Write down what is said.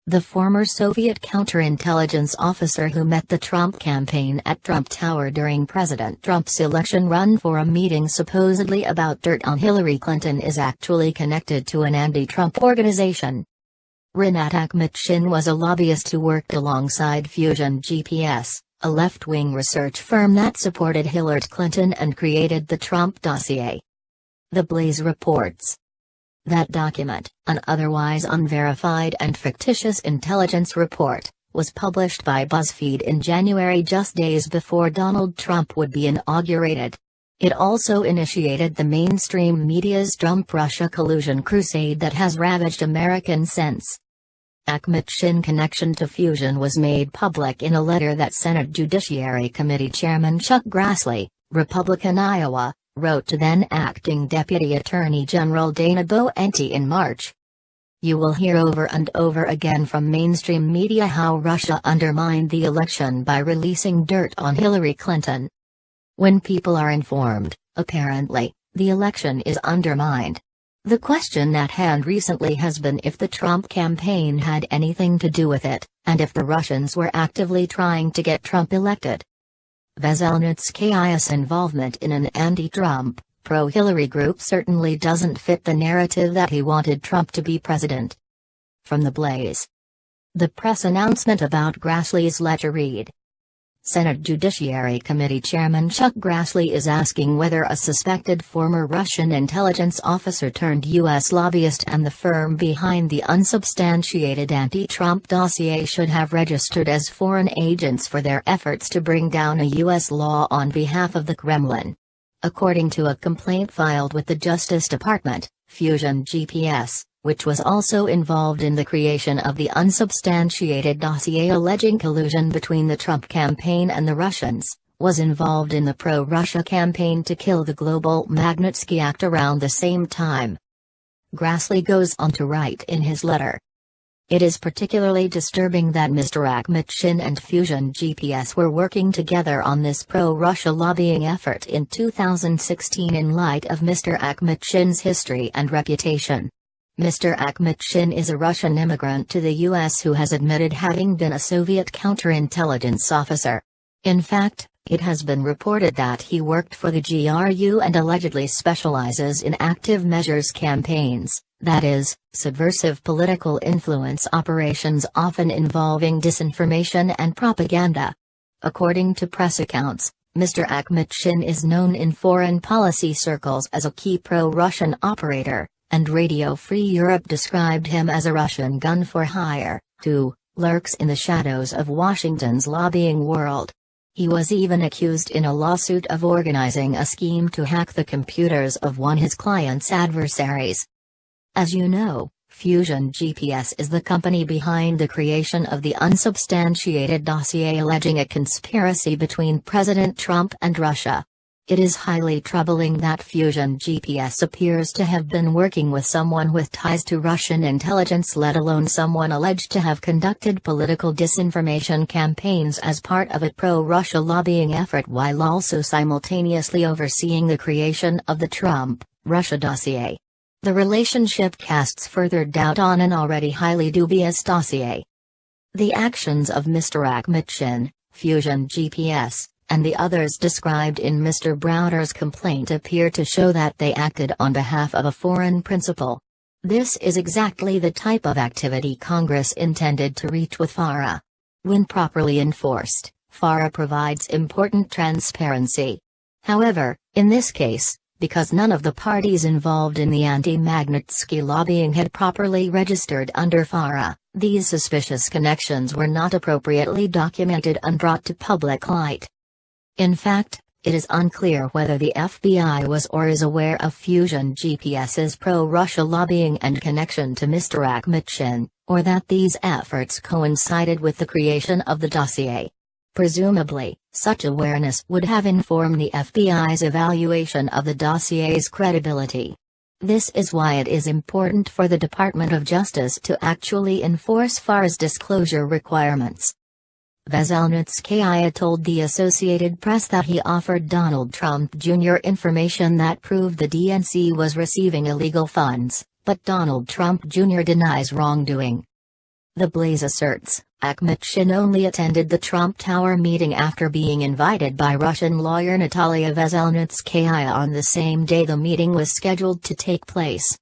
the former Soviet counterintelligence officer who met the Trump campaign at Trump Tower during President Trump's election run for a meeting supposedly about dirt on Hillary Clinton, is actually connected to an anti-Trump organization. Rinat Akhmetshin was a lobbyist who worked alongside Fusion GPS, a left-wing research firm that supported Hillary Clinton and created the Trump dossier. The Blaze reports that document, an otherwise unverified and fictitious intelligence report, was published by BuzzFeed in January, just days before Donald Trump would be inaugurated. It also initiated the mainstream media's Trump-Russia collusion crusade that has ravaged Americans since. Akhmetshin's connection to Fusion was made public in a letter that Senate Judiciary Committee Chairman Chuck Grassley, Republican Iowa, wrote to then acting Deputy Attorney General Dana Boente in March. You will hear over and over again from mainstream media how Russia undermined the election by releasing dirt on Hillary Clinton. When people are informed, apparently, the election is undermined. The question at hand recently has been if the Trump campaign had anything to do with it, and if the Russians were actively trying to get Trump elected. Veselnitskaya's involvement in an anti-Trump, pro-Hillary group certainly doesn't fit the narrative that he wanted Trump to be president. From the Blaze. The press announcement about Grassley's letter read: Senate Judiciary Committee Chairman Chuck Grassley is asking whether a suspected former Russian intelligence officer turned U.S. lobbyist and the firm behind the unsubstantiated anti-Trump dossier should have registered as foreign agents for their efforts to bring down a U.S. law on behalf of the Kremlin. According to a complaint filed with the Justice Department, Fusion GPS, which was also involved in the creation of the unsubstantiated dossier alleging collusion between the Trump campaign and the Russians, was involved in the pro-Russia campaign to kill the global Magnitsky Act around the same time. Grassley goes on to write in his letter, it is particularly disturbing that Mr. Akhmetshin and Fusion GPS were working together on this pro-Russia lobbying effort in 2016 in light of Mr. Akhmetshin's history and reputation. Mr. Akhmetshin is a Russian immigrant to the U.S. who has admitted having been a Soviet counterintelligence officer. In fact, it has been reported that he worked for the GRU and allegedly specializes in active measures campaigns, that is, subversive political influence operations often involving disinformation and propaganda. According to press accounts, Mr. Akhmetshin is known in foreign policy circles as a key pro-Russian operator, and Radio Free Europe described him as a Russian gun for hire, who lurks in the shadows of Washington's lobbying world. He was even accused in a lawsuit of organizing a scheme to hack the computers of one of his client's adversaries. As you know, Fusion GPS is the company behind the creation of the unsubstantiated dossier alleging a conspiracy between President Trump and Russia. It is highly troubling that Fusion GPS appears to have been working with someone with ties to Russian intelligence, let alone someone alleged to have conducted political disinformation campaigns as part of a pro-Russia lobbying effort while also simultaneously overseeing the creation of the Trump-Russia dossier. The relationship casts further doubt on an already highly dubious dossier. The actions of Mr. Akhmetshin, Fusion GPS, and the others described in Mr. Browder's complaint appear to show that they acted on behalf of a foreign principal. This is exactly the type of activity Congress intended to reach with FARA. When properly enforced, FARA provides important transparency. However, in this case, because none of the parties involved in the anti-Magnitsky lobbying had properly registered under FARA, these suspicious connections were not appropriately documented and brought to public light. In fact, it is unclear whether the FBI was or is aware of Fusion GPS's pro-Russia lobbying and connection to Mr. Akhmetshin, or that these efforts coincided with the creation of the dossier. Presumably, such awareness would have informed the FBI's evaluation of the dossier's credibility. This is why it is important for the Department of Justice to actually enforce FARA's disclosure requirements. Veselnitskaya told the Associated Press that he offered Donald Trump Jr. information that proved the DNC was receiving illegal funds, but Donald Trump Jr. denies wrongdoing. The Blaze asserts, Akhmetshin only attended the Trump Tower meeting after being invited by Russian lawyer Natalia Veselnitskaya on the same day the meeting was scheduled to take place.